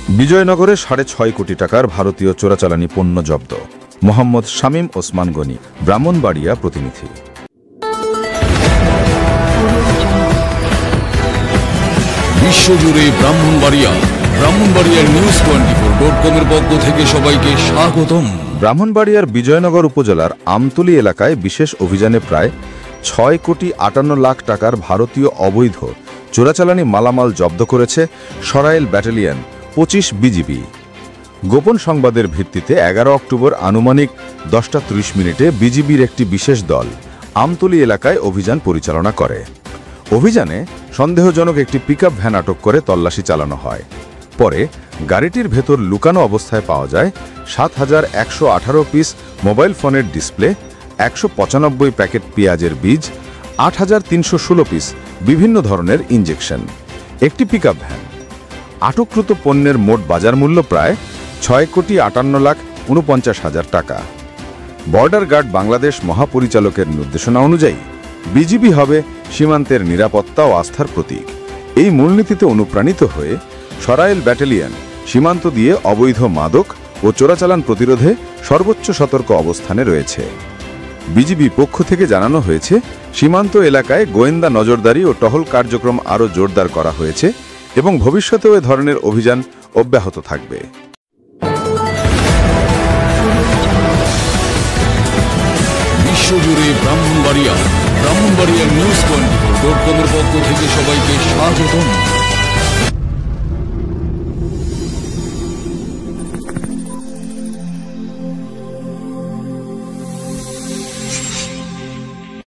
বিজয়নগরে ৬.৫ কোটি টাকার ভারতীয় চোরাচালানি পণ্য জব্দ। মোহাম্মদ শামীম ওসমান গনি, ব্রাহ্মণবাড়িয়া প্রতিনিধি। বিশ্বজুড়ে ব্রাহ্মণবাড়িয়ার news24.com-এর পক্ষ থেকে সবাইকে স্বাগতম। ব্রাহ্মণবাড়িয়ার বিজয়নগর উপজেলার আমতলী এলাকায় বিশেষ অভিযানে প্রায় ৬.৫৮ লাখ টাকার ভারতীয় অবৈধ চোরাচালানি মালামাল জব্দ করেছে সরাইল ব্যাটালিয়ন ২৫ বিজিবি। গোপন সংবাদের ভিত্তিতে ১১ অক্টোবর আনুমানিক ১০টা ৩০ বিজিবির একটি বিশেষ দল আমতলী এলাকায় অভিযান পরিচালনা করে। অভিযানে সন্দেহজনক একটি পিকআপ ভ্যান আটক করে তল্লাশি চালানো হয়। পরে গাড়িটির ভেতর লুকানো অবস্থায় পাওয়া যায় ৭,১১৮ পিস মোবাইল ফোনের ডিসপ্লে, ১৯৫ প্যাকেট পেঁয়াজের বীজ, ৮,৩১৬ পিস বিভিন্ন ধরনের ইঞ্জেকশন, একটি পিকআপ ভ্যান। আটককৃত পণ্যের মোট বাজার মূল্য প্রায় ৬,৫৮,৪৯,০০০ টাকা। বর্ডার গার্ড বাংলাদেশ মহাপরিচালকের নির্দেশনা অনুযায়ী বিজিবি হবে সীমান্তের নিরাপত্তা ও আস্থার প্রতীক। এই মূলনীতিতে অনুপ্রাণিত হয়ে সরাইল ব্যাটালিয়ন সীমান্ত দিয়ে অবৈধ মাদক ও চোরাচালান প্রতিরোধে সর্বোচ্চ সতর্ক অবস্থানে রয়েছে। বিজিবি পক্ষ থেকে জানানো হয়েছে, সীমান্ত এলাকায় গোয়েন্দা নজরদারি ও টহল কার্যক্রম আরও জোরদার করা হয়েছে এবং ভবিষ্যতেও এ ধরনের অভিযান অব্যাহত থাকবে। বিশ্বজুড়ে ব্রাহ্মণবাড়িয়ার news24.com-এর পক্ষ থেকে সবাইকে স্বাগতম।